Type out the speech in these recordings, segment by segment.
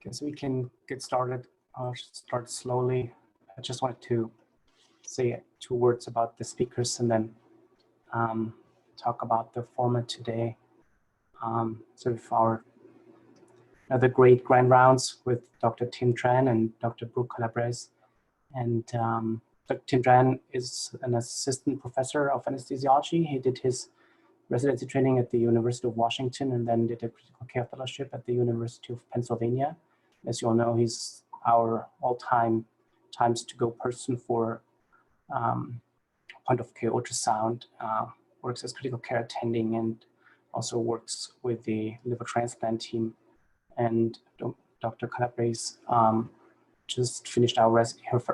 Guess we can get started. I'll start slowly. I just wanted to say 2 words about the speakers and then talk about the format today. Sort of our other great grand rounds with Dr. Tim Tran and Dr. Brooke Calabrese. And Dr. Tim Tran is an assistant professor of anesthesiology. He did his residency training at the University of Washington and then did a critical care fellowship at the University of Pennsylvania. As you all know, he's our all-time times to go person for point of care ultrasound, works as critical care attending and also works with the liver transplant team. And Dr. Calabrese just finished her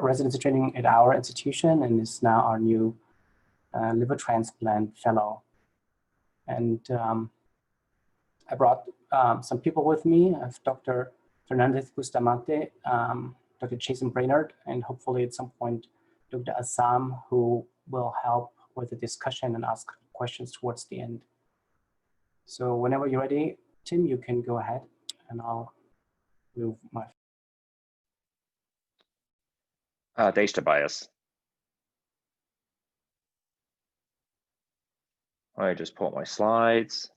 residency training at our institution and is now our new liver transplant fellow. And I brought some people with me. I have Dr. Fernandez Bustamante, Dr. Jason Brainerd, and hopefully at some point, Dr. Assam, who will help with the discussion and ask questions towards the end. So whenever you're ready, Tim, you can go ahead and I'll move my. Thanks, Tobias. I just pull up my slides.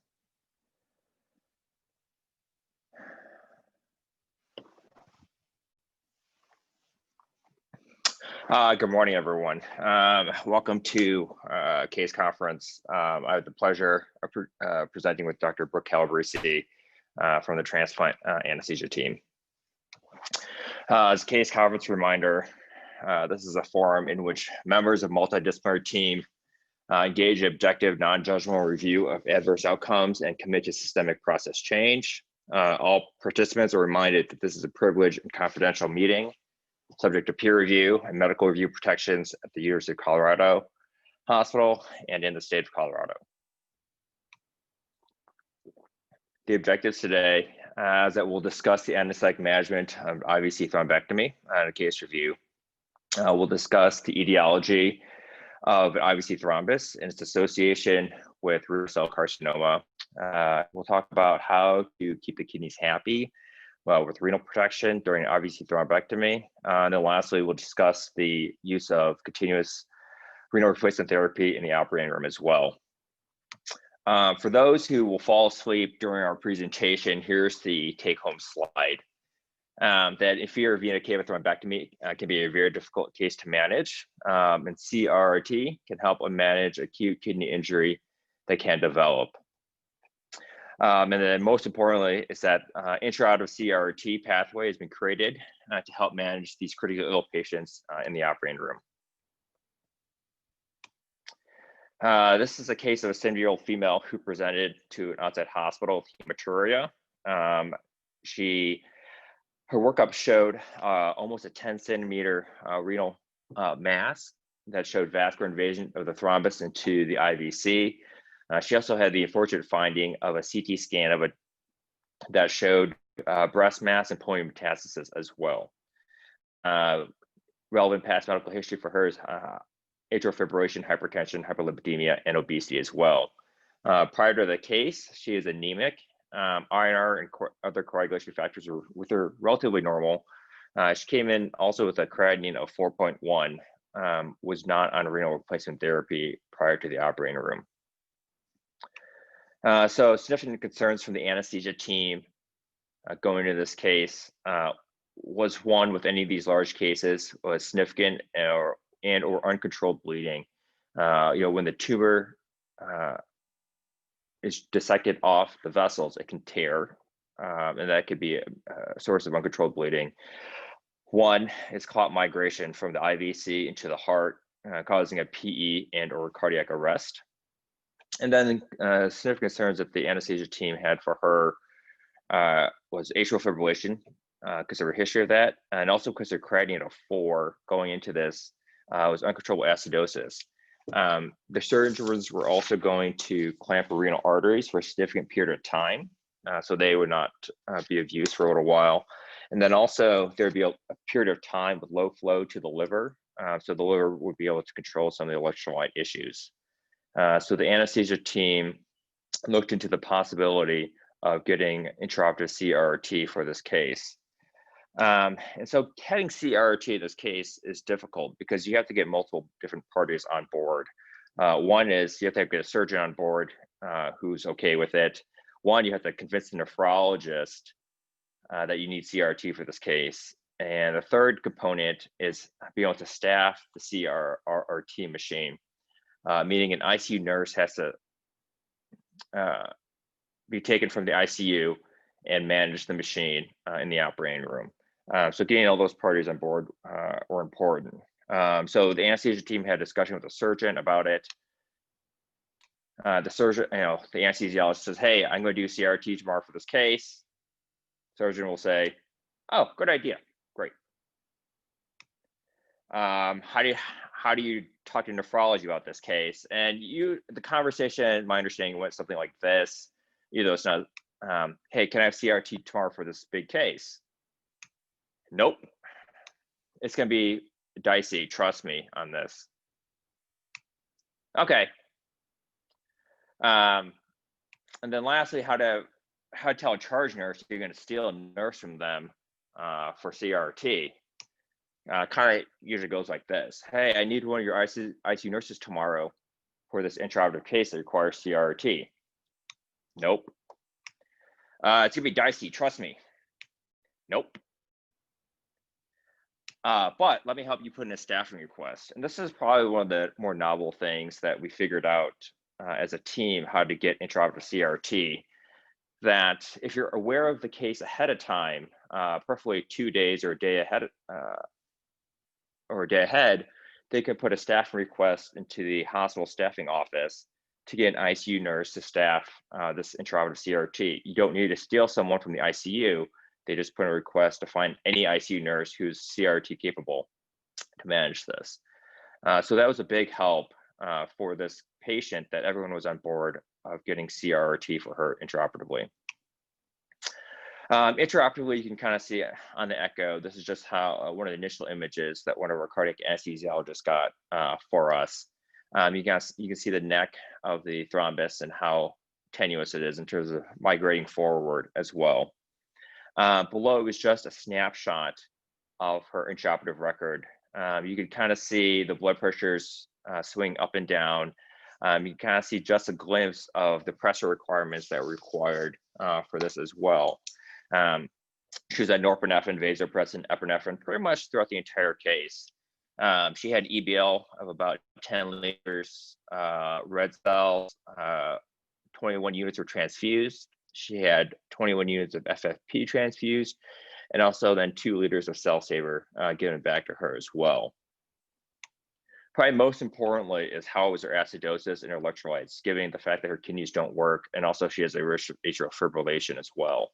Good morning, everyone. Welcome to CASE conference. I have the pleasure of presenting with Dr. Brooke Calabrese from the transplant anesthesia team. As a CASE conference reminder, this is a forum in which members of multidisciplinary team engage in objective, non-judgmental review of adverse outcomes and commit to systemic process change. All participants are reminded that this is a privileged and confidential meeting, subject to peer review and medical review protections at the University of Colorado Hospital and in the state of Colorado. The objectives today is that we'll discuss the anesthetic management of IVC thrombectomy and a case review. We'll discuss the etiology of IVC thrombus and its association with renal cell carcinoma. We'll talk about how to keep the kidneys happy with renal protection during IVC thrombectomy. And then lastly, we'll discuss the use of continuous renal replacement therapy in the operating room as well. For those who will fall asleep during our presentation, here's the take-home slide. That inferior vena cava thrombectomy can be a very difficult case to manage, and CRRT can help manage acute kidney injury that can develop. And then most importantly is that intra-aortic CRRT pathway has been created to help manage these critically ill patients in the operating room. This is a case of a 70-year-old female who presented to an outside hospital with hematuria. Her workup showed almost a 10-centimeter renal mass that showed vascular invasion of the thrombus into the IVC. She also had the unfortunate finding of a CT scan that showed breast mass and pulmonary metastasis as well. Relevant past medical history for her is atrial fibrillation, hypertension, hyperlipidemia, and obesity as well. Prior to the case, she is anemic. INR and other coagulation factors were relatively normal. She came in also with a creatinine of 4.1, was not on renal replacement therapy prior to the operating room. So significant concerns from the anesthesia team going into this case was one with any of these large cases was significant or uncontrolled bleeding. When the tumor is dissected off the vessels, it can tear, and that could be a source of uncontrolled bleeding. One is clot migration from the IVC into the heart, causing a PE and or cardiac arrest. And then significant concerns that the anesthesia team had for her was atrial fibrillation because of her history of that, and also because her creatinine of 4 going into this was uncontrollable acidosis. The surgeons were also going to clamp her renal arteries for a significant period of time, so they would not be of use for a little while. And then also there'd be a period of time with low flow to the liver, so the liver would be able to control some of the electrolyte issues. So the anesthesia team looked into the possibility of getting intraoperative CRRT for this case. And so having CRT in this case is difficult because you have to get multiple different parties on board. One is you have to get a surgeon on board who's okay with it. One, you have to convince the nephrologist that you need CRT for this case. And the third component is being able to staff the CRT machine, meaning an ICU nurse has to be taken from the ICU and manage the machine in the operating room. So getting all those parties on board were important. So the anesthesia team had a discussion with the surgeon about it. The surgeon, the anesthesiologist says, "Hey, I'm going to do CRT tomorrow for this case." Surgeon will say, "Oh, good idea, great." How do you talk to nephrology about this case? And the conversation, my understanding, went something like this. It's not, "Hey, can I have CRT tomorrow for this big case?" Nope. It's going to be dicey. Trust me on this. Okay. And then lastly, how to tell a charge nurse you're going to steal a nurse from them for CRT. Kind of usually goes like this. "Hey, I need one of your ICU nurses tomorrow for this intraoperative case that requires CRT." Nope. It's going to be dicey. Trust me. Nope. But let me help you put in a staffing request. And this is probably one of the more novel things that we figured out as a team, how to get intraoperative CRT, that if you're aware of the case ahead of time, preferably 2 days or a day ahead, they could put a staffing request into the hospital staffing office to get an ICU nurse to staff this intraoperative CRT. You don't need to steal someone from the ICU. They just put a request to find any ICU nurse who's CRT capable to manage this. So that was a big help for this patient, that everyone was on board of getting CRT for her intraoperatively. Intraoperatively, you can kind of see it on the echo. This is just how one of the initial images that one of our cardiac anesthesiologists got for us. You can see the neck of the thrombus and how tenuous it is in terms of migrating forward as well. Below, it was just a snapshot of her intraoperative record. You could kind of see the blood pressures swing up and down. You can kind of see just a glimpse of the pressure requirements that were required for this as well. She was at norepinephrine, vasopressin, epinephrine pretty much throughout the entire case. She had EBL of about 10 liters, red cells, 21 units were transfused. She had 21 units of FFP transfused, and also then 2 liters of cell saver given back to her as well. Probably most importantly is how was her acidosis and her electrolytes, given the fact that her kidneys don't work, and also she has a risk of atrial fibrillation as well.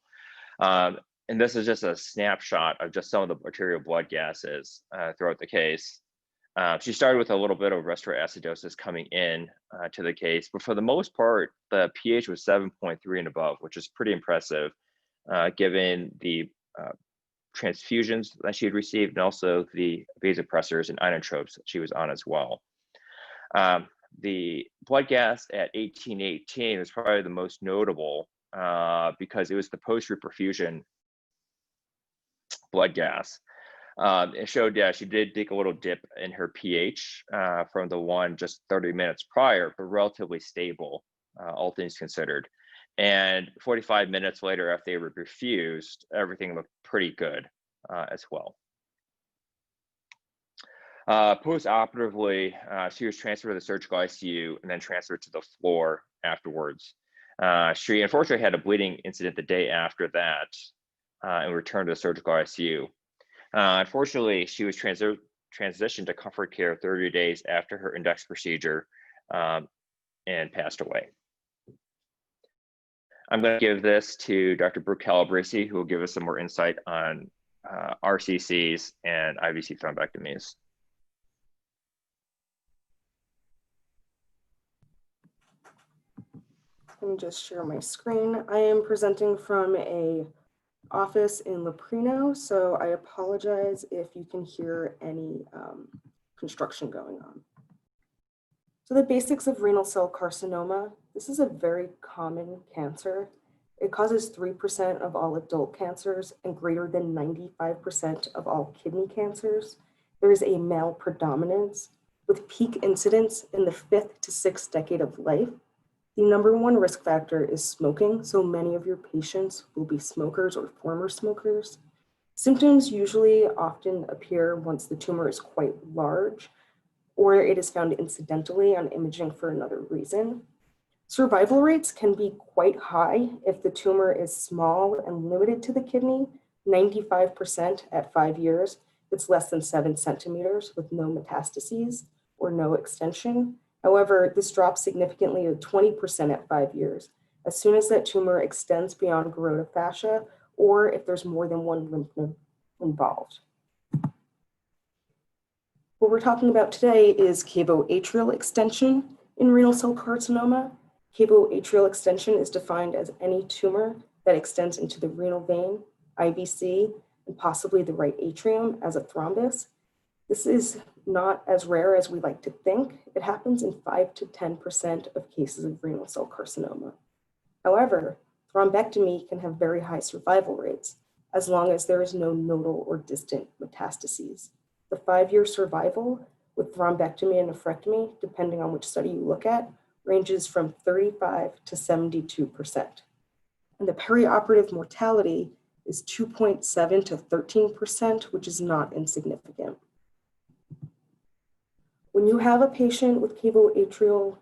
And this is just a snapshot of just some of the arterial blood gases throughout the case. She started with a little bit of respiratory acidosis coming in to the case, but for the most part, the pH was 7.3 and above, which is pretty impressive given the transfusions that she had received, and also the vasopressors and inotropes that she was on as well. The blood gas at 1818 was probably the most notable because it was the post-reperfusion blood gas. It showed, yeah, she did take a little dip in her pH from the one just 30 minutes prior, but relatively stable, all things considered. And 45 minutes later, after they were perfused, everything looked pretty good as well. Post-operatively, she was transferred to the surgical ICU and then transferred to the floor afterwards. She unfortunately had a bleeding incident the day after that and returned to the surgical ICU. Unfortunately, she was transitioned to comfort care 30 days after her index procedure and passed away. I'm going to give this to Dr. Brooke Calabresi, who will give us some more insight on RCCs and IVC thrombectomies. Let me just share my screen. I am presenting from a office in Leprino, so I apologize if you can hear any construction going on. So the basics of renal cell carcinoma. This is a very common cancer. It causes 3% of all adult cancers and greater than 95% of all kidney cancers. There is a male predominance with peak incidence in the 5th to 6th decade of life. The number one risk factor is smoking, so many of your patients will be smokers or former smokers. Symptoms usually often appear once the tumor is quite large, or it is found incidentally on imaging for another reason. Survival rates can be quite high if the tumor is small and limited to the kidney, 95% at 5 years. It's less than 7 centimeters with no metastases or no extension. However, this drops significantly to 20% at 5 years, as soon as that tumor extends beyond garrota fascia, or if there's more than one lymph node involved. What we're talking about today is cavoatrial extension in renal cell carcinoma. Cavoatrial extension is defined as any tumor that extends into the renal vein, IVC, and possibly the right atrium as a thrombus. This is not as rare as we like to think. It happens in 5 to 10% of cases of renal cell carcinoma. However, thrombectomy can have very high survival rates as long as there is no nodal or distant metastases. The 5-year survival with thrombectomy and nephrectomy, depending on which study you look at, ranges from 35 to 72%. And the perioperative mortality is 2.7 to 13%, which is not insignificant. When you have a patient with cavoatrial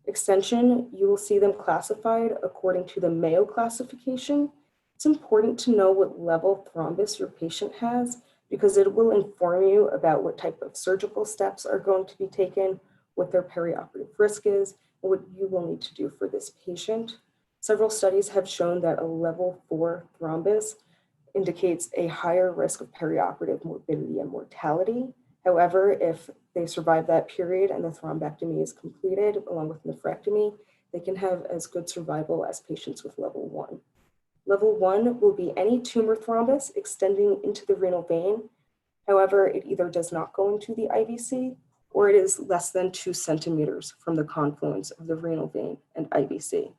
extension, you will see them classified according to the Mayo classification. It's important to know what level thrombus your patient has because it will inform you about what type of surgical steps are going to be taken, what their perioperative risk is, and what you will need to do for this patient. Several studies have shown that a level 4 thrombus indicates a higher risk of perioperative morbidity and mortality. However, if they survive that period and the thrombectomy is completed along with nephrectomy, they can have as good survival as patients with level 1. Level 1 will be any tumor thrombus extending into the renal vein. However, it either does not go into the IVC or it is less than 2 centimeters from the confluence of the renal vein and IVC.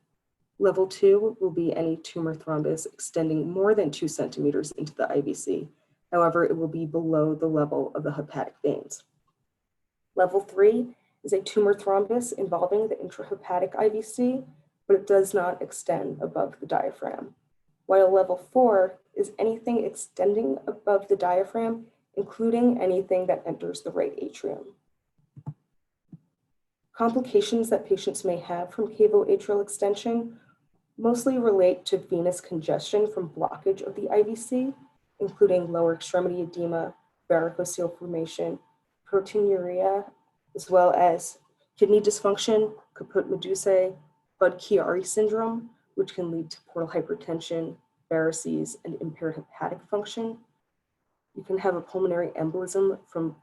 Level 2 will be any tumor thrombus extending more than 2 centimeters into the IVC. However, it will be below the level of the hepatic veins. Level 3 is a tumor thrombus involving the intrahepatic IVC, but it does not extend above the diaphragm. While level 4 is anything extending above the diaphragm, including anything that enters the right atrium. Complications that patients may have from cavoatrial extension mostly relate to venous congestion from blockage of the IVC, including lower extremity edema, varicocele formation, proteinuria, as well as kidney dysfunction, caput medusae, Budd-Chiari syndrome, which can lead to portal hypertension, varices, and impaired hepatic function. You can have a pulmonary embolism from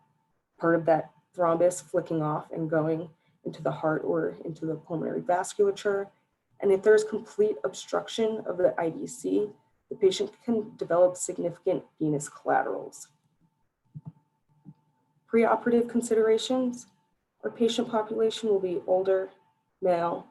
part of that thrombus flicking off and going into the heart or into the pulmonary vasculature. And if there's complete obstruction of the IVC, the patient can develop significant venous collaterals. Preoperative considerations, our patient population will be older, male,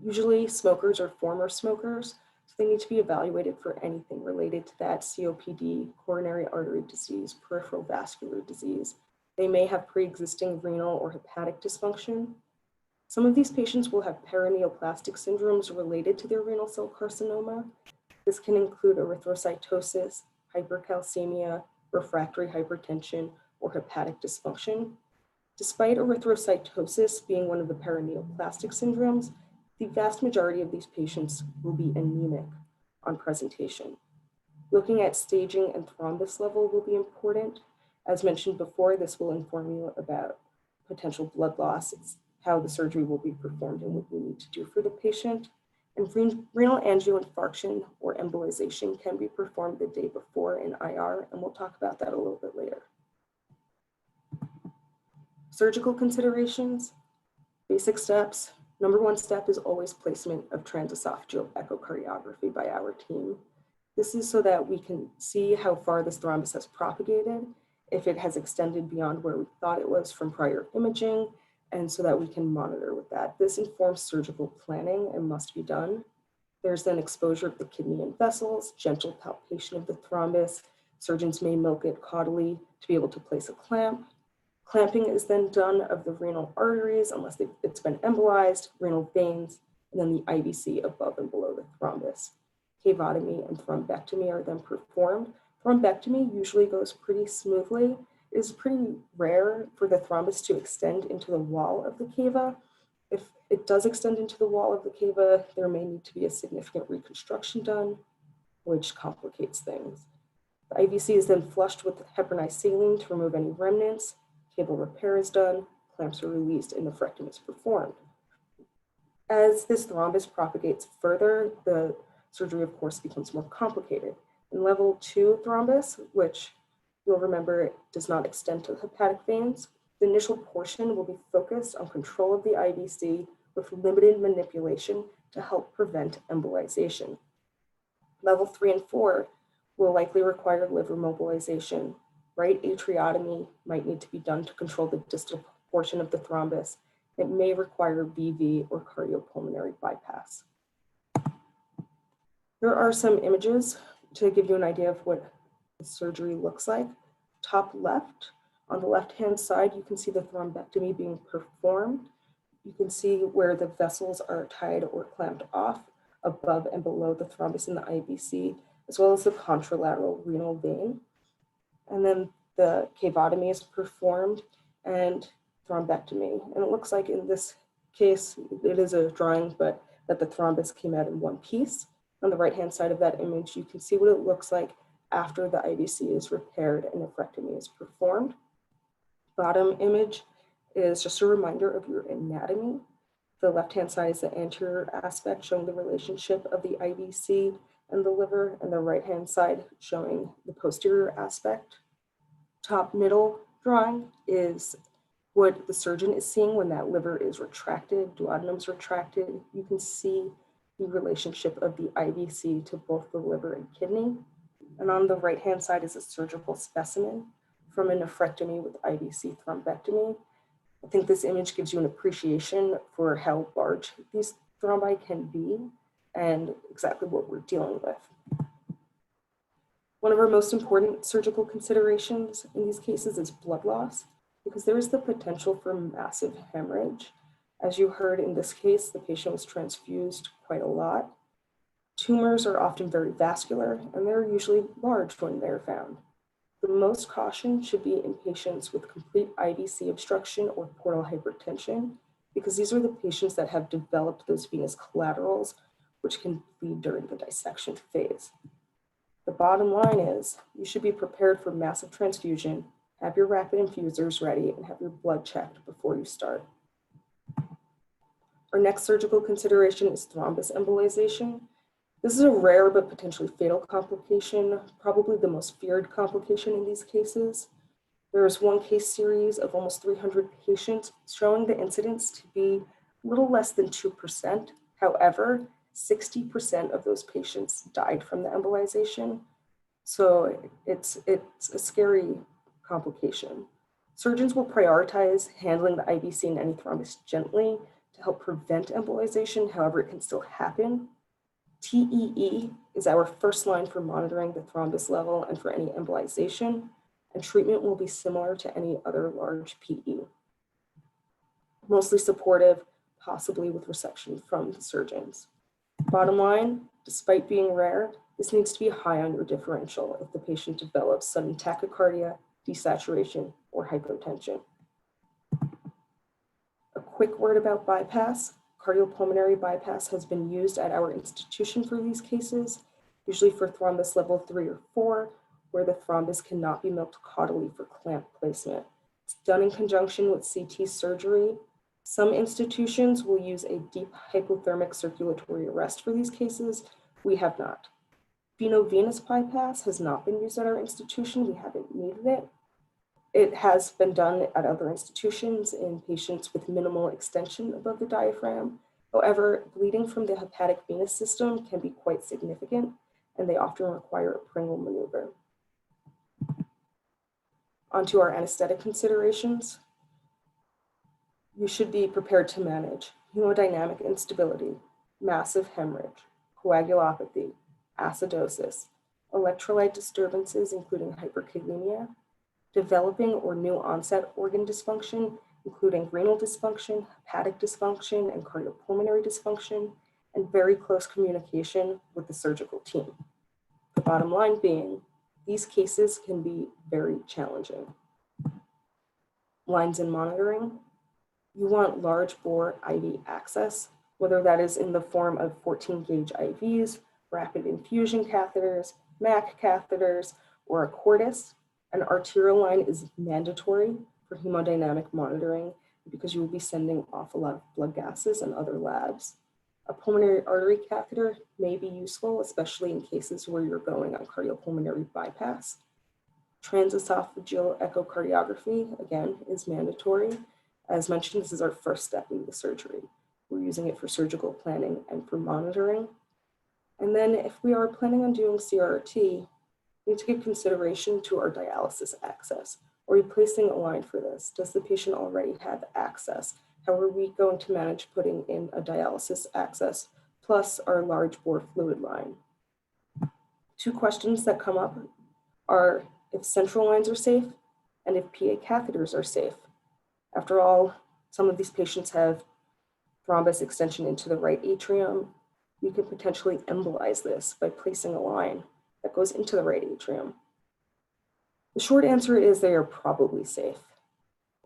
usually smokers or former smokers, so they need to be evaluated for anything related to that: COPD, coronary artery disease, peripheral vascular disease. They may have pre-existing renal or hepatic dysfunction. Some of these patients will have paraneoplastic syndromes related to their renal cell carcinoma. This can include erythrocytosis, hypercalcemia, refractory hypertension, or hepatic dysfunction. Despite erythrocytosis being one of the paraneoplastic syndromes, the vast majority of these patients will be anemic on presentation. Looking at staging and thrombus level will be important. As mentioned before, this will inform you about potential blood loss, how the surgery will be performed, and what we need to do for the patient. And renal angioinfarction or embolization can be performed the day before in IR, and we'll talk about that a little bit later. Surgical considerations, basic steps. Number 1 step is always placement of transesophageal echocardiography by our team. This is so that we can see how far this thrombus has propagated, if it has extended beyond where we thought it was from prior imaging, and so that we can monitor with that. This informs surgical planning and must be done. There's then exposure of the kidney and vessels, gentle palpation of the thrombus. Surgeons may milk it caudally to be able to place a clamp. Clamping is then done of the renal arteries unless it's been embolized, renal veins, and then the IVC above and below the thrombus. Cavotomy and thrombectomy are then performed. Thrombectomy usually goes pretty smoothly. It is pretty rare for the thrombus to extend into the wall of the cava. If it does extend into the wall of the cava, there may need to be a significant reconstruction done, which complicates things. The IVC is then flushed with heparinized saline to remove any remnants. Cable repair is done, clamps are released, and nephrectomy is performed. As this thrombus propagates further, the surgery, of course, becomes more complicated. In level 2 thrombus, which you'll remember does not extend to the hepatic veins, the initial portion will be focused on control of the IVC with limited manipulation to help prevent embolization. Level 3 and 4 will likely require liver mobilization. Right atriotomy might need to be done to control the distal portion of the thrombus. It may require VV or cardiopulmonary bypass. Here are some images to give you an idea of what the surgery looks like. Top left, on the left-hand side, you can see the thrombectomy being performed. You can see where the vessels are tied or clamped off above and below the thrombus in the IVC, as well as the contralateral renal vein. And then the cavotomy is performed and thrombectomy. And it looks like in this case, it is a drawing, but that the thrombus came out in one piece. On the right-hand side of that image, you can see what it looks like after the IVC is repaired and nephrectomy is performed. Bottom image is just a reminder of your anatomy. The left-hand side is the anterior aspect showing the relationship of the IVC and the liver, and the right-hand side showing the posterior aspect. Top middle drawing is what the surgeon is seeing when that liver is retracted, duodenum's retracted. You can see the relationship of the IVC to both the liver and kidney. And on the right-hand side is a surgical specimen from a nephrectomy with IVC thrombectomy. I think this image gives you an appreciation for how large these thrombi can be and exactly what we're dealing with. One of our most important surgical considerations in these cases is blood loss, because there is the potential for massive hemorrhage. As you heard in this case, the patient was transfused quite a lot. Tumors are often very vascular, and they're usually large when they're found. The most caution should be in patients with complete IVC obstruction or portal hypertension, because these are the patients that have developed those venous collaterals, which can bleed during the dissection phase. The bottom line is you should be prepared for massive transfusion, have your rapid infusers ready, and have your blood checked before you start. Our next surgical consideration is thrombus embolization. This is a rare but potentially fatal complication, probably the most feared complication in these cases. There is one case series of almost 300 patients showing the incidence to be a little less than 2%. However, 60% of those patients died from the embolization. So it's a scary complication. Surgeons will prioritize handling the IVC and any thrombus gently to help prevent embolization. However, it can still happen. TEE is our first line for monitoring the thrombus level and for any embolization, and treatment will be similar to any other large PE. Mostly supportive, possibly with resection from the surgeons. Bottom line, despite being rare, this needs to be high on your differential if the patient develops sudden tachycardia, desaturation, or hypotension. A quick word about bypass. Cardiopulmonary bypass has been used at our institution for these cases, usually for thrombus level 3 or 4, where the thrombus cannot be milked caudally for clamp placement. It's done in conjunction with CT surgery. Some institutions will use a deep hypothermic circulatory arrest for these cases. We have not. Veno-venous bypass has not been used at our institution. We haven't needed it. It has been done at other institutions in patients with minimal extension above the diaphragm. However, bleeding from the hepatic venous system can be quite significant, and they often require a Pringle maneuver. Onto our anesthetic considerations. You should be prepared to manage hemodynamic instability, massive hemorrhage, coagulopathy, acidosis, electrolyte disturbances, including hyperkalemia, developing or new onset organ dysfunction, including renal dysfunction, hepatic dysfunction, and cardiopulmonary dysfunction, and very close communication with the surgical team. The bottom line being, these cases can be very challenging. Lines in monitoring. You want large bore IV access, whether that is in the form of 14 gauge IVs, rapid infusion catheters, MAC catheters, or a Cordis. An arterial line is mandatory for hemodynamic monitoring because you will be sending off a lot of blood gases and other labs. A pulmonary artery catheter may be useful, especially in cases where you're going on cardiopulmonary bypass. Transesophageal echocardiography, again, is mandatory. As mentioned, this is our first step in the surgery. We're using it for surgical planning and for monitoring. And then if we are planning on doing CRRT, we need to give consideration to our dialysis access. Are we placing a line for this? Does the patient already have access? How are we going to manage putting in a dialysis access plus our large bore fluid line? Two questions that come up are if central lines are safe and if PA catheters are safe. After all, some of these patients have thrombus extension into the right atrium. You could potentially embolize this by placing a line that goes into the right atrium. The short answer is they are probably safe.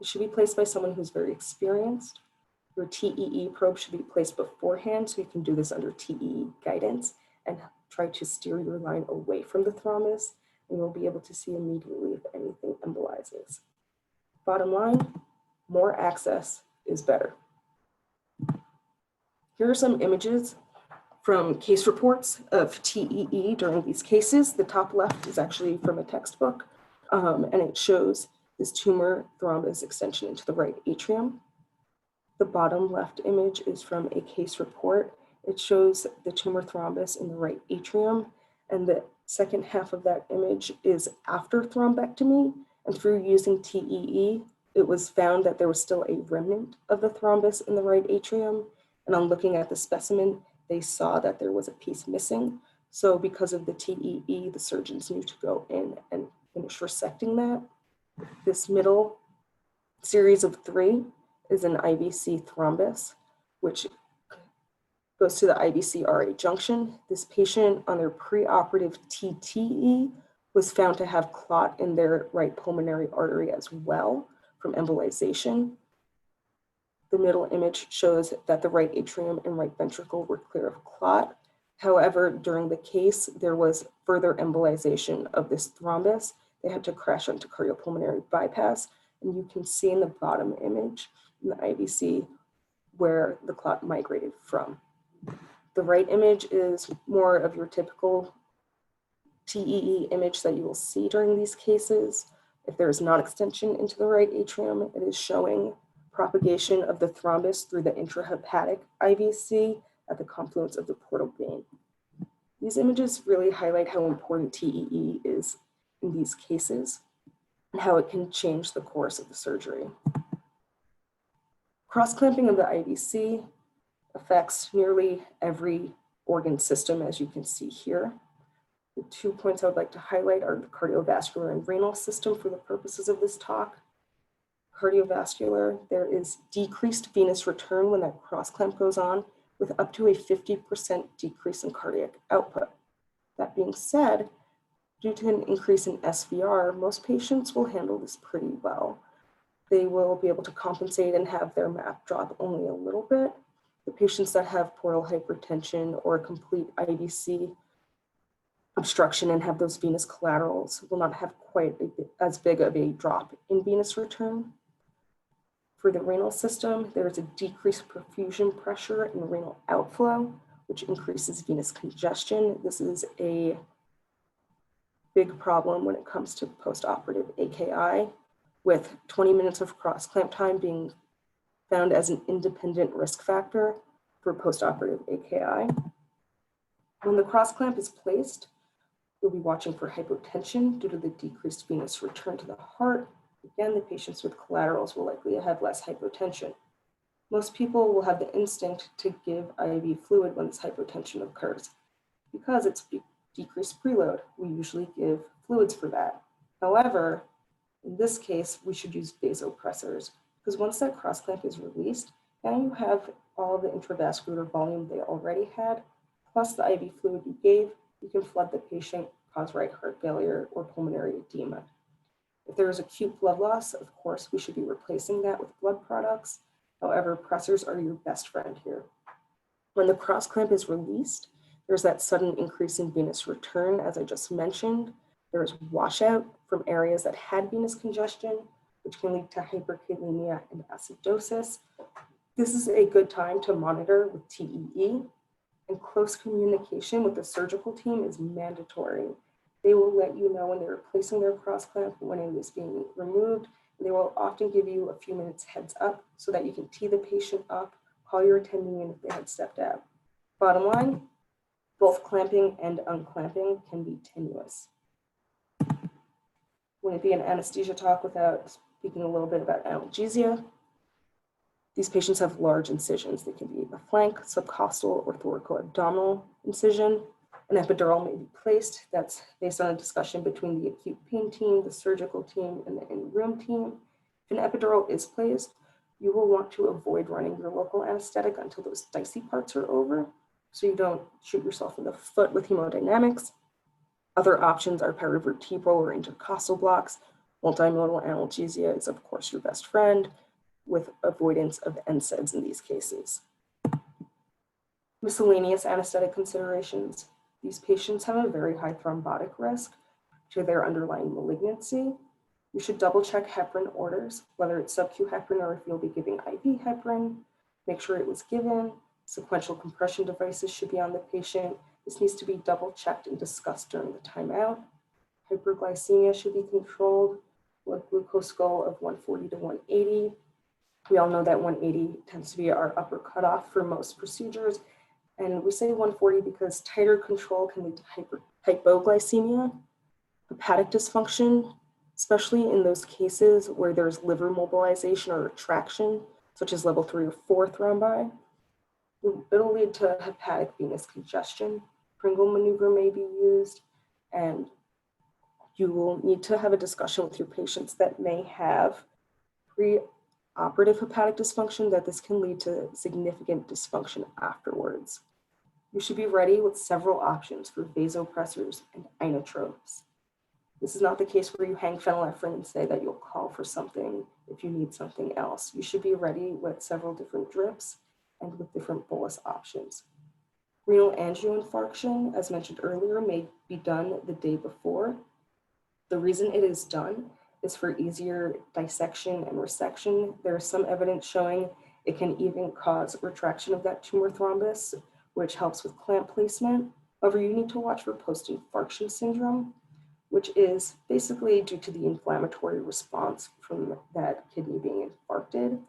It should be placed by someone who's very experienced. Your TEE probe should be placed beforehand so you can do this under TEE guidance and try to steer your line away from the thrombus, and you'll be able to see immediately if anything embolizes. Bottom line, more access is better. Here are some images from case reports of TEE during these cases. The top left is actually from a textbook, and it shows this tumor thrombus extension into the right atrium. The bottom left image is from a case report. It shows the tumor thrombus in the right atrium, and the second half of that image is after thrombectomy, and through using TEE, it was found that there was still a remnant of the thrombus in the right atrium, and on looking at the specimen, they saw that there was a piece missing. So because of the TEE, the surgeons knew to go in and finish resecting that. This middle series of 3 is an IVC thrombus, which goes to the IVC-RA junction. This patient on their preoperative TTE was found to have clot in their right pulmonary artery as well from embolization. The middle image shows that the right atrium and right ventricle were clear of clot. However, during the case, there was further embolization of this thrombus. They had to crash onto cardiopulmonary bypass, and you can see in the bottom image in the IVC where the clot migrated from. The right image is more of your typical TEE image that you will see during these cases. If there is non-extension into the right atrium, it is showing propagation of the thrombus through the intrahepatic IVC at the confluence of the portal vein. These images really highlight how important TEE is in these cases and how it can change the course of the surgery. Cross-clamping of the IVC affects nearly every organ system, as you can see here. The 2 points I would like to highlight are the cardiovascular and renal system for the purposes of this talk. Cardiovascular, there is decreased venous return when that cross-clamp goes on, with up to a 50% decrease in cardiac output. That being said, due to an increase in SVR, most patients will handle this pretty well. They will be able to compensate and have their MAP drop only a little bit. The patients that have portal hypertension or complete IVC obstruction and have those venous collaterals will not have quite as big of a drop in venous return. For the renal system, there is a decreased perfusion pressure and renal outflow, which increases venous congestion. This is a big problem when it comes to postoperative AKI, with 20 minutes of cross-clamp time being found as an independent risk factor for postoperative AKI. When the cross-clamp is placed, you'll be watching for hypotension due to the decreased venous return to the heart. Again, the patients with collaterals will likely have less hypotension. Most people will have the instinct to give IV fluid when this hypotension occurs. because it's decreased preload. We usually give fluids for that. However, in this case, we should use vasopressors because once that cross clamp is released, now you have all the intravascular volume they already had, plus the IV fluid you gave. You can flood the patient, cause right heart failure or pulmonary edema. If there is acute blood loss, of course, we should be replacing that with blood products. However, pressors are your best friend here. When the cross clamp is released, there's that sudden increase in venous return, as I just mentioned. There's washout from areas that had venous congestion, which can lead to hyperkalemia and acidosis. This is a good time to monitor with TEE, and close communication with the surgical team is mandatory. They will let you know when they're replacing their cross clamp, when it is being removed. They will often give you a few minutes heads up so that you can tee the patient up, call your attending unit if they had stepped out. Bottom line, both clamping and unclamping can be tenuous. Wouldn't be an anesthesia talk without speaking a little bit about analgesia. These patients have large incisions. They can be a flank, subcostal, or thoracoabdominal incision. An epidural may be placed. That's based on a discussion between the acute pain team, the surgical team, and the in-room team. If an epidural is placed, you will want to avoid running your local anesthetic until those dicey parts are over, so you don't shoot yourself in the foot with hemodynamics. Other options are perivertebral or intercostal blocks. Multimodal analgesia is, of course, your best friend, with avoidance of NSAIDs in these cases. Miscellaneous anesthetic considerations. These patients have a very high thrombotic risk to their underlying malignancy. You should double check heparin orders, whether it's sub-Q heparin or if you'll be giving IV heparin. Make sure it was given. Sequential compression devices should be on the patient. This needs to be double checked and discussed during the timeout. Hyperglycemia should be controlled. Blood glucose goal of 140 to 180. We all know that 180 tends to be our upper cutoff for most procedures. And we say 140 because tighter control can lead to hypoglycemia, hepatic dysfunction, especially in those cases where there's liver mobilization or retraction, such as level 3 or 4 thrombi. It'll lead to hepatic venous congestion. Pringle maneuver may be used, and you will need to have a discussion with your patients that may have pre-operative hepatic dysfunction, that this can lead to significant dysfunction afterwards. You should be ready with several options for vasopressors and inotropes. This is not the case where you hang phenylephrine and say that you'll call for something if you need something else. You should be ready with several different drips and with different bolus options. Renal angioinfarction, as mentioned earlier, may be done the day before. The reason it is done is for easier dissection and resection. There is some evidence showing it can even cause retraction of that tumor thrombus, which helps with clamp placement. However, you need to watch for post-infarction syndrome, which is basically due to the inflammatory response from that kidney being infarcted.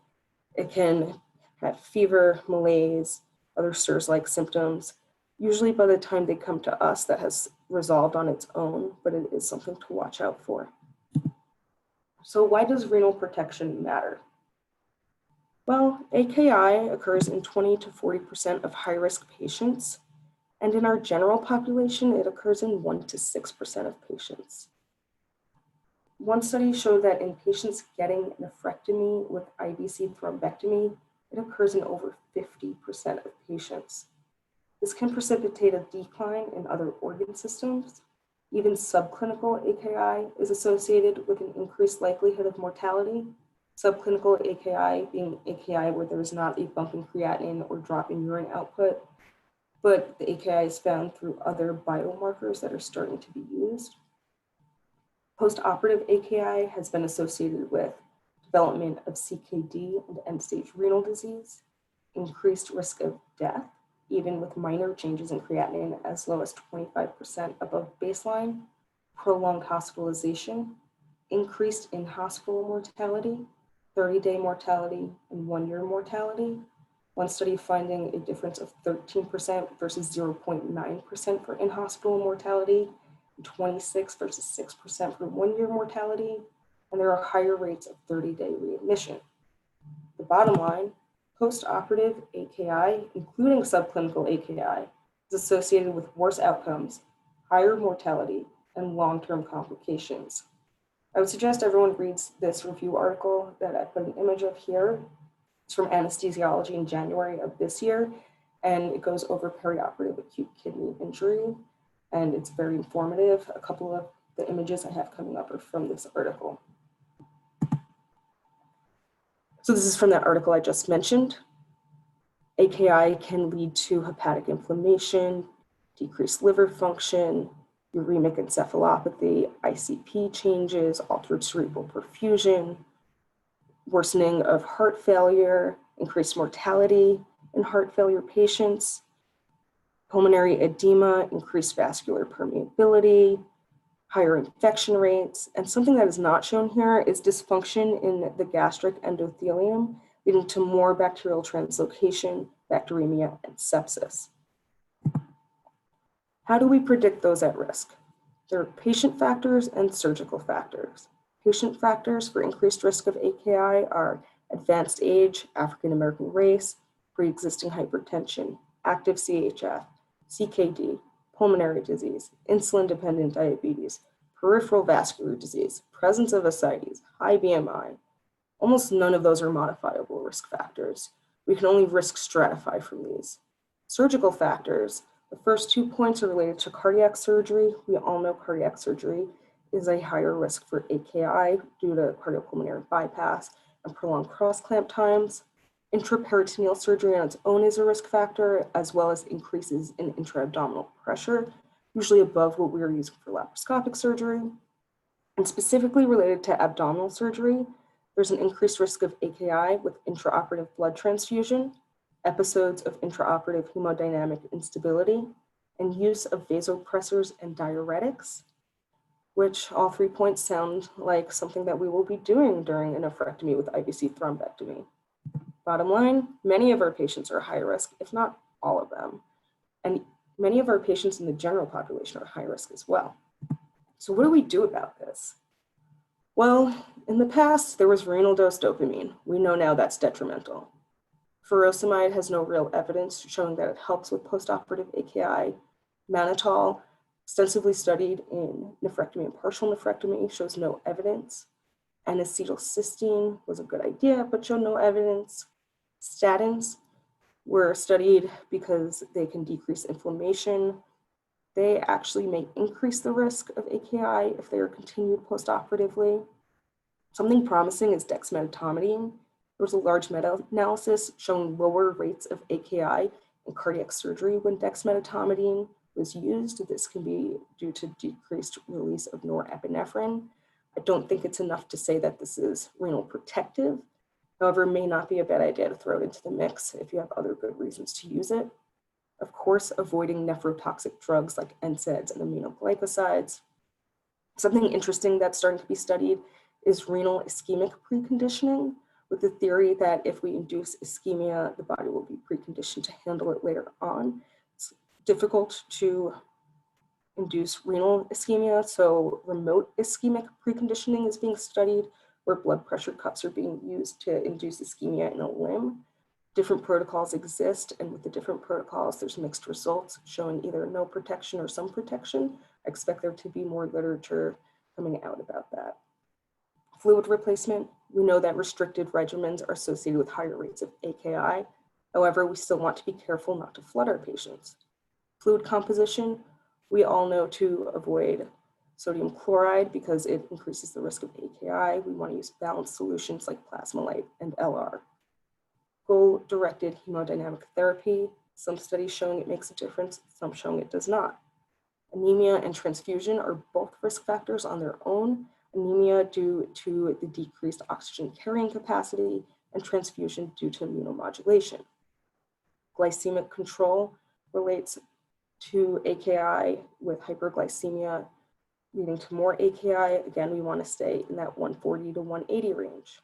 It can have fever, malaise, other SIRS-like symptoms. Usually by the time they come to us, that has resolved on its own, but it is something to watch out for. So why does renal protection matter? Well, AKI occurs in 20 to 40% of high-risk patients, and in our general population, it occurs in 1 to 6% of patients. One study showed that in patients getting nephrectomy with IVC thrombectomy, it occurs in over 50% of patients. This can precipitate a decline in other organ systems. Even subclinical AKI is associated with an increased likelihood of mortality. Subclinical AKI being AKI where there is not a bump in creatinine or drop in urine output, but the AKI is found through other biomarkers that are starting to be used. Postoperative AKI has been associated with development of CKD and end-stage renal disease, increased risk of death, even with minor changes in creatinine as low as 25% above baseline, prolonged hospitalization, increased in-hospital mortality, 30-day mortality, and 1-year mortality. One study finding a difference of 13% versus 0.9% for in-hospital mortality, 26 versus 6% for 1-year mortality, and there are higher rates of 30-day readmission. The bottom line, post-operative AKI, including subclinical AKI, is associated with worse outcomes, higher mortality, and long-term complications. I would suggest everyone reads this review article that I put an image of here. It's from Anesthesiology in January of this year, and it goes over perioperative acute kidney injury, and it's very informative. A couple of the images I have coming up are from this article. So this is from that article I just mentioned. AKI can lead to hepatic inflammation, decreased liver function, uremic encephalopathy, ICP changes, altered cerebral perfusion, worsening of heart failure, increased mortality in heart failure patients, pulmonary edema, increased vascular permeability, higher infection rates, and something that is not shown here is dysfunction in the gastric endothelium, leading to more bacterial translocation, bacteremia, and sepsis. How do we predict those at risk? There are patient factors and surgical factors. Patient factors for increased risk of AKI are advanced age, African American race, pre-existing hypertension, active CHF, CKD, pulmonary disease, insulin-dependent diabetes, peripheral vascular disease, presence of ascites, high BMI. Almost none of those are modifiable risk factors. We can only risk stratify from these. Surgical factors, the first 2 points are related to cardiac surgery. We all know cardiac surgery is a higher risk for AKI due to cardiopulmonary bypass and prolonged cross-clamp times. Intraperitoneal surgery on its own is a risk factor, as well as increases in intra-abdominal pressure, usually above what we are using for laparoscopic surgery. And specifically related to abdominal surgery, there's an increased risk of AKI with intraoperative blood transfusion, episodes of intraoperative hemodynamic instability, and use of vasopressors and diuretics, which all 3 points sound like something that we will be doing during a nephrectomy with IVC thrombectomy. Bottom line, many of our patients are high risk, if not all of them. And many of our patients in the general population are high risk as well. So what do we do about this? Well, in the past, there was renal dose dopamine. We know now that's detrimental. Furosemide has no real evidence showing that it helps with postoperative AKI. Mannitol, extensively studied in nephrectomy and partial nephrectomy, shows no evidence. N-acetylcysteine was a good idea, but showed no evidence. Statins were studied because they can decrease inflammation. They actually may increase the risk of AKI if they are continued postoperatively. Something promising is dexmedetomidine. There was a large meta-analysis showing lower rates of AKI in cardiac surgery when dexmedetomidine was used. This can be due to decreased release of norepinephrine. I don't think it's enough to say that this is renal protective. However, it may not be a bad idea to throw it into the mix if you have other good reasons to use it. Of course, avoiding nephrotoxic drugs like NSAIDs and aminoglycosides. Something interesting that's starting to be studied is renal ischemic preconditioning, with the theory that if we induce ischemia, the body will be preconditioned to handle it later on. It's difficult to induce renal ischemia, so remote ischemic preconditioning is being studied, where blood pressure cuffs are being used to induce ischemia in a limb. Different protocols exist, and with the different protocols, there's mixed results showing either no protection or some protection. I expect there to be more literature coming out about that. Fluid replacement, we know that restricted regimens are associated with higher rates of AKI. However, we still want to be careful not to flood our patients. Fluid composition, we all know to avoid sodium chloride because it increases the risk of AKI. We want to use balanced solutions like Plasmolite and LR. Goal-directed hemodynamic therapy, some studies showing it makes a difference, some showing it does not. Anemia and transfusion are both risk factors on their own. Anemia due to the decreased oxygen carrying capacity, and transfusion due to immunomodulation. Glycemic control relates to AKI with hyperglycemia leading to more AKI. Again, we want to stay in that 140 to 180 range,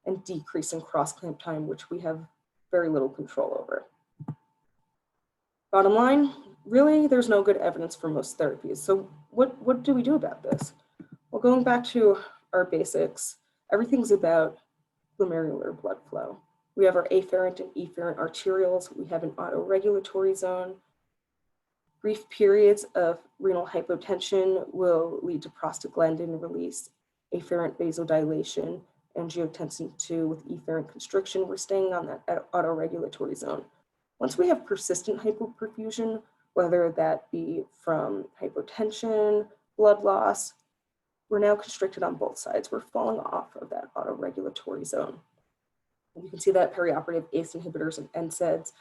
and decrease in cross-clamp time, which we have very little control over. Bottom line, really, there's no good evidence for most therapies. So what do we do about this? Well, going back to our basics, everything's about glomerular blood flow. We have our afferent and efferent arterioles. We have an autoregulatory zone. Brief periods of renal hypotension will lead to prostaglandin release, afferent vasodilation, angiotensin II with efferent constriction. We're staying on that autoregulatory zone. Once we have persistent hypoperfusion, whether that be from hypotension, blood loss, we're now constricted on both sides. We're falling off of that autoregulatory zone. And you can see that perioperative ACE inhibitors and NSAIDs,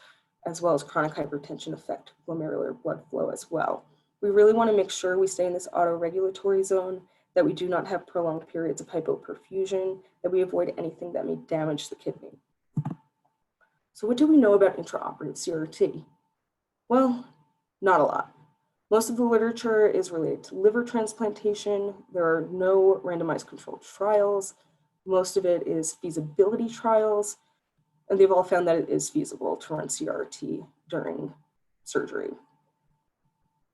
as well as chronic hypertension, affect glomerular blood flow as well. We really want to make sure we stay in this autoregulatory zone, that we do not have prolonged periods of hypoperfusion, that we avoid anything that may damage the kidney. So what do we know about intraoperative CRT? Well, not a lot. Most of the literature is related to liver transplantation. There are no randomized controlled trials. Most of it is feasibility trials, and they've all found that it is feasible to run CRT during surgery.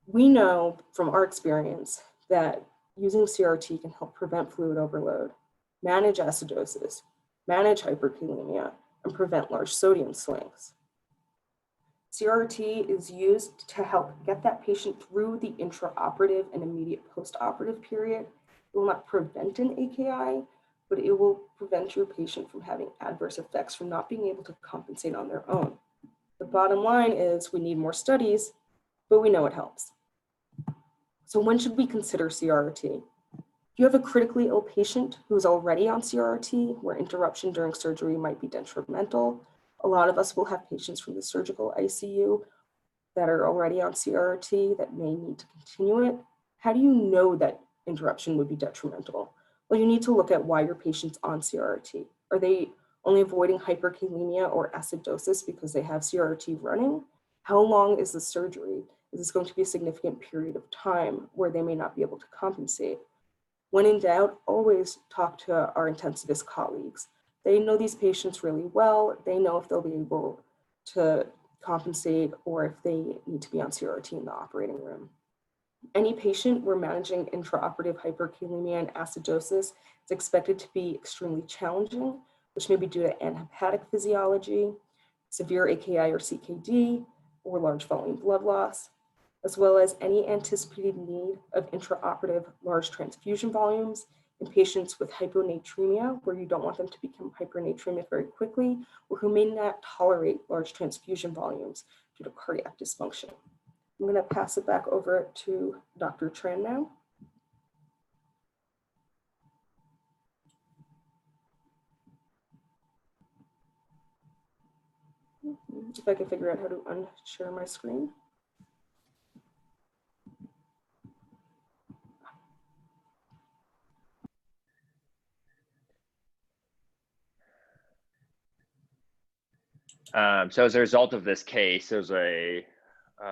We know from our experience that using CRT can help prevent fluid overload, manage acidosis, manage hyperkalemia, and prevent large sodium swings. CRT is used to help get that patient through the intraoperative and immediate postoperative period. It will not prevent an AKI, but it will prevent your patient from having adverse effects from not being able to compensate on their own. The bottom line is we need more studies, but we know it helps. So when should we consider CRT? If you have a critically ill patient who is already on CRT, where interruption during surgery might be detrimental, a lot of us will have patients from the surgical ICU that are already on CRT that may need to continue it. How do you know that interruption would be detrimental? Well, you need to look at why your patient's on CRT. Are they only avoiding hyperkalemia or acidosis because they have CRT running? How long is the surgery? Is this going to be a significant period of time where they may not be able to compensate? When in doubt, always talk to our intensivist colleagues. They know these patients really well. They know if they'll be able to compensate or if they need to be on CRT in the operating room. Any patient we're managing intraoperative hyperkalemia and acidosis is expected to be extremely challenging, which may be due to anhepatic physiology, severe AKI or CKD, or large volume blood loss, as well as any anticipated need of intraoperative large transfusion volumes in patients with hyponatremia, where you don't want them to become hypernatremic very quickly, or who may not tolerate large transfusion volumes due to cardiac dysfunction. I'm going to pass it back over to Dr. Tran now. If I can figure out how to unshare my screen. So as a result of this case, there's a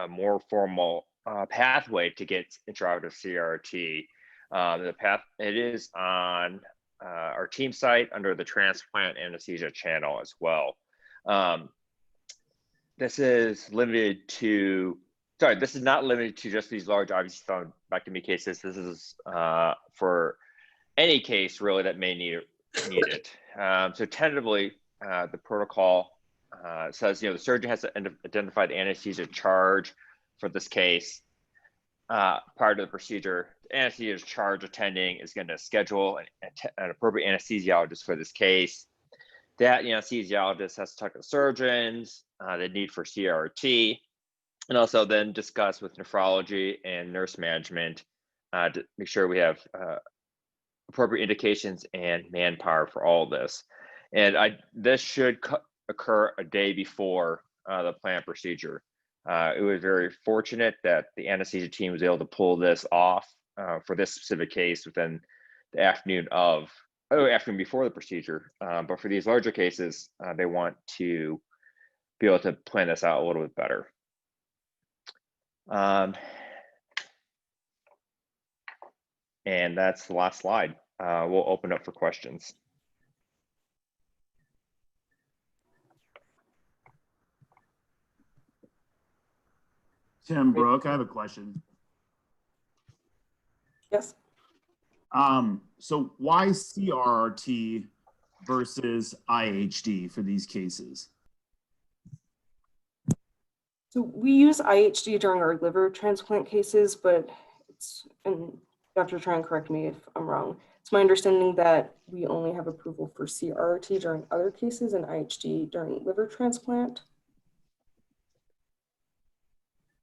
more formal pathway to get intraoperative CRT. The path, it is on our team site under the transplant anesthesia channel as well. This is limited to, this is not limited to just these large IVC thrombectomy cases. This is for any case really that may need it. So tentatively, the protocol says, the surgeon has to identify the anesthesia charge for this case prior to the procedure. The anesthesia charge attending is going to schedule an appropriate anesthesiologist for this case. That anesthesiologist has to talk to surgeons, the need for CRT, and also then discuss with nephrology and nurse management to make sure we have appropriate indications and manpower for all of this. And this should occur a day before the planned procedure. It was very fortunate that the anesthesia team was able to pull this off for this specific case within the afternoon before the procedure. But for these larger cases, they want to be able to plan this out a little bit better. And that's the last slide. We'll open up for questions. Tim, Brooke, I have a question. Yes. So why CRRT versus IHD for these cases? So we use IHD during our liver transplant cases, but and Dr. Tran, correct me if I'm wrong, it's my understanding that we only have approval for CRRT during other cases and IHD during liver transplant.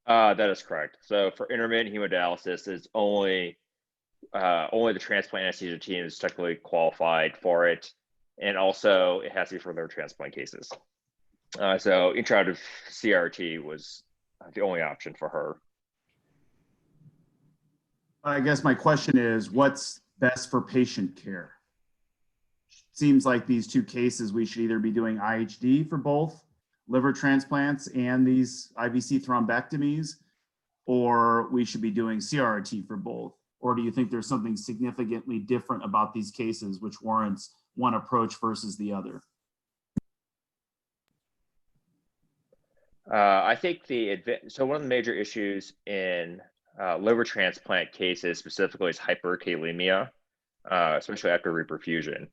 That is correct. So for intermittent hemodialysis, it's only the transplant anesthesia team is technically qualified for it, and also it has to be for liver transplant cases. So intraoperative CRT was the only option for her. I guess my question is, what's best for patient care? Seems like these two cases, we should either be doing IHD for both liver transplants and these IVC thrombectomies, or we should be doing CRRT for both. Or do you think there's something significantly different about these cases which warrants one approach versus the other? I think so one of the major issues in liver transplant cases specifically is hyperkalemia, especially after reperfusion,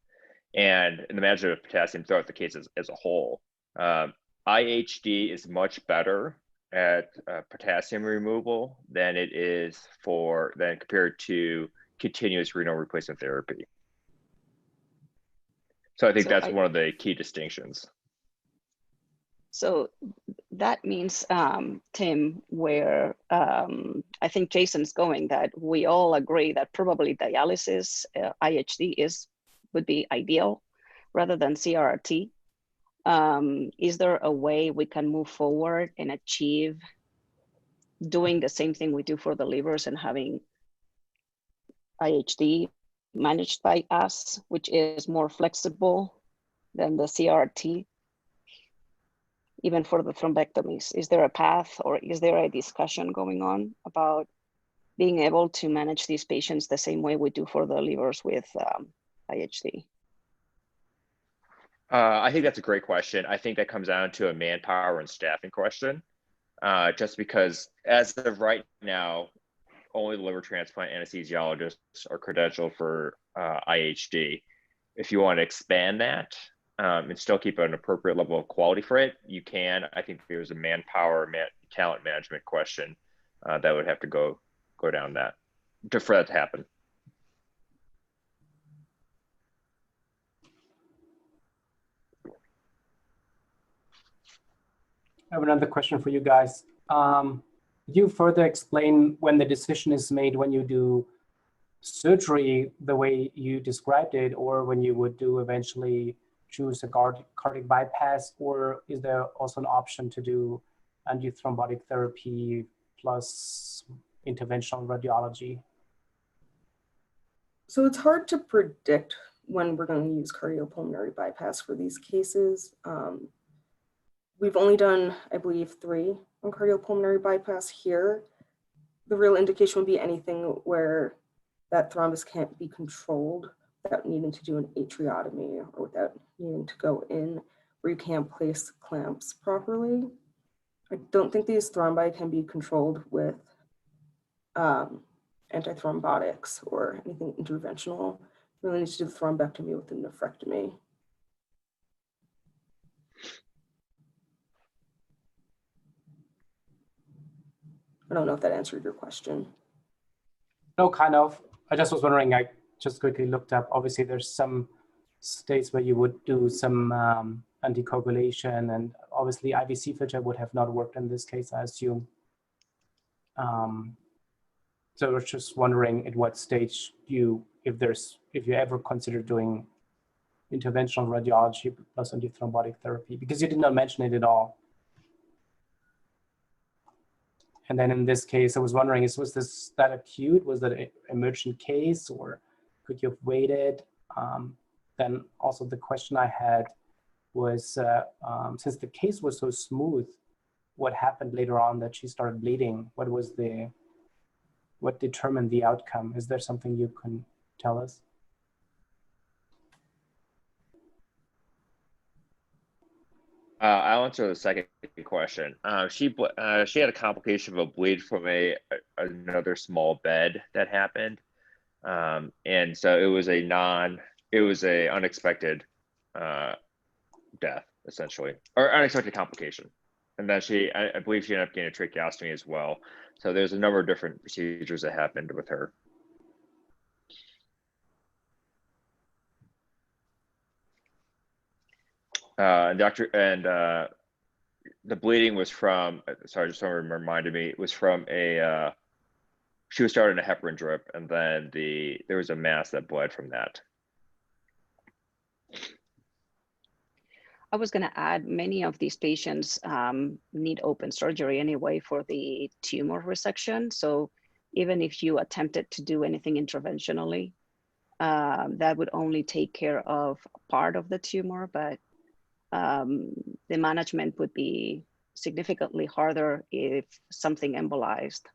and in the management of potassium throughout the case as a whole. IHD is much better at potassium removal than it is compared to continuous renal replacement therapy. So I think that's one of the key distinctions. So that means, Tim, where I think Jason's going, that we all agree that probably dialysis, IHD would be ideal rather than CRRT. Is there a way we can move forward and achieve doing the same thing we do for the livers and having IHD managed by us, which is more flexible than the CRRT? Even for the thrombectomies, is there a path or is there a discussion going on about being able to manage these patients the same way we do for the livers with IHD? I think that's a great question. I think that comes down to a manpower and staffing question, just because as of right now, only liver transplant anesthesiologists are credentialed for IHD. If you want to expand that, and still keep an appropriate level of quality for it, you can. I think there's a manpower, talent management question that would have to go down that for that to happen. I have another question for you guys. Could you further explain when the decision is made when you do surgery the way you described it, or when you would do eventually choose a cardiac bypass, or is there also an option to do antithrombotic therapy plus interventional radiology? So it's hard to predict when we're going to use cardiopulmonary bypass for these cases. We've only done, I believe, 3 on cardiopulmonary bypass here. The real indication would be anything where that thrombus can't be controlled without needing to do an atriotomy or without needing to go in where you can't place clamps properly. I don't think these thrombi can be controlled with antithrombotics or anything interventional. You really need to do the thrombectomy with a nephrectomy. I don't know if that answered your question. No, kind of. I just was wondering, I just quickly looked up, obviously there's some states where you would do some anticoagulation, and obviously IVC filter would have not worked in this case, I assume. So I was just wondering at what stage if you ever consider doing interventional radiology plus antithrombotic therapy, because you did not mention it at all. And then in this case, I was wondering, was this that acute? Was that an emergent case, or could you have waited? Then also the question I had was, since the case was so smooth, what happened later on that she started bleeding? What determined the outcome? Is there something you can tell us? I'll answer the second question. She had a complication of a bleed from another small bed that happened, and so it was a unexpected death, essentially, or unexpected complication. And then I believe she ended up getting a tracheostomy as well. So there's a number of different procedures that happened with her. The bleeding was from, sorry, just someone reminded me, it was from she was starting a heparin drip, and then there was a mass that bled from that. I was going to add, many of these patients need open surgery anyway for the tumor resection. So even if you attempted to do anything interventionally, that would only take care of part of the tumor, but the management would be significantly harder if something embolized.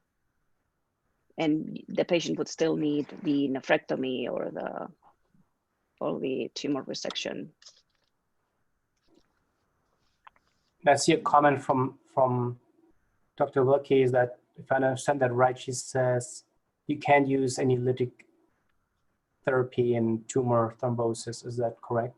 And the patient would still need the nephrectomy or the tumor resection. I see a comment from Dr. Wilkie is that, if I understand that right, she says you can't use any lytic therapy in tumor thrombosis. Is that correct?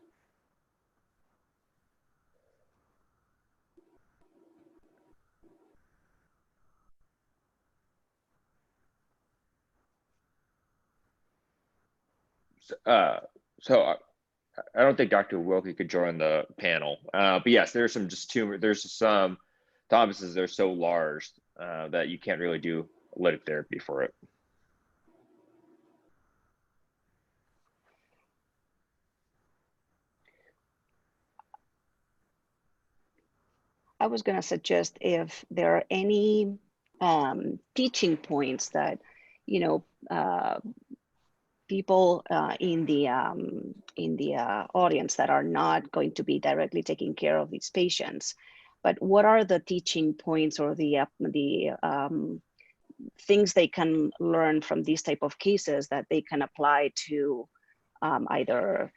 So I don't think Dr. Wilkie could join the panel, but yes, there's some there's some thrombosis that are so large that you can't really do lytic therapy for it. I was going to suggest if there are any teaching points that, people in the audience that are not going to be directly taking care of these patients, but what are the teaching points or the things they can learn from these type of cases that they can apply to either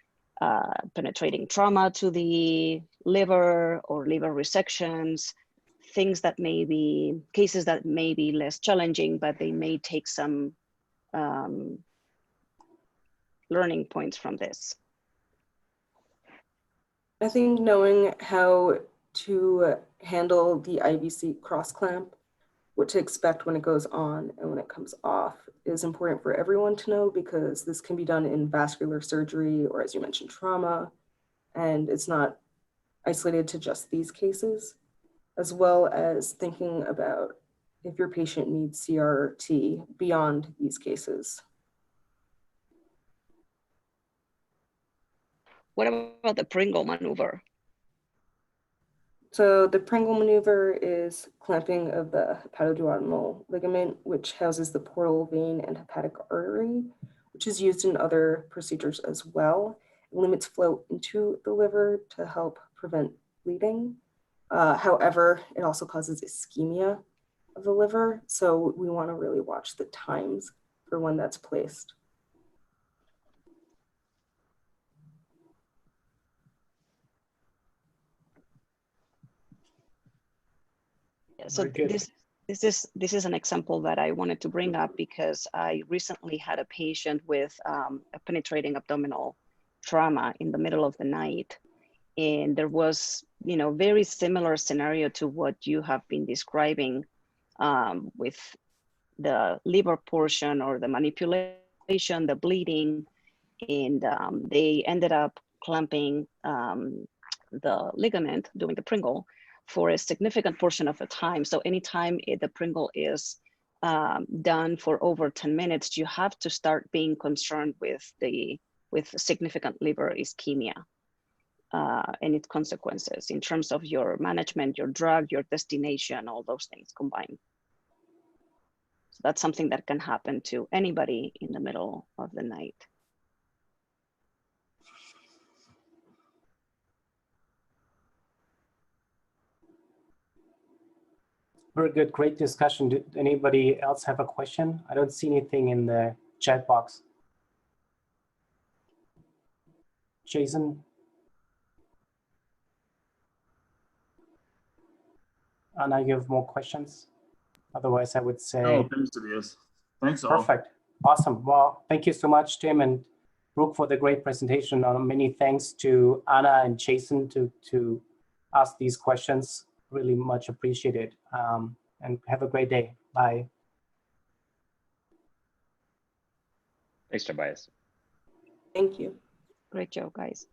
penetrating trauma to the liver or liver resections, things that may be cases that may be less challenging, but they may take some learning points from this. I think knowing how to handle the IVC cross clamp, what to expect when it goes on and when it comes off, is important for everyone to know, because this can be done in vascular surgery or, as you mentioned, trauma, and it's not isolated to just these cases, as well as thinking about if your patient needs CRT beyond these cases. What about the Pringle maneuver? So the Pringle maneuver is clamping of the hepatoduodenal ligament, which houses the portal vein and hepatic artery, which is used in other procedures as well. It limits flow into the liver to help prevent bleeding. However, it also causes ischemia of the liver. So we want to really watch the times for when that's placed. So this is an example that I wanted to bring up because I recently had a patient with a penetrating abdominal trauma in the middle of the night, and there was very similar scenario to what you have been describing with the liver portion or the manipulation, the bleeding, and they ended up clamping the ligament, doing the Pringle, for a significant portion of the time. So anytime the Pringle is done for over 10 minutes, you have to start being concerned with significant liver ischemia and its consequences in terms of your management, your drug, your destination, all those things combined. So that's something that can happen to anybody in the middle of the night. Very good, great discussion. Did anybody else have a question? I don't see anything in the chat box. Jason? Anna, you have more questions? Otherwise, I would say. No, thanks, Tobias. Thanks, all. Perfect. Awesome. Well, thank you so much, Tim and Brooke, for the great presentation. Many thanks to Anna and Jason to ask these questions. really much appreciated. And have a great day. Bye. Thanks, Tobias. Thank you. Great job, guys.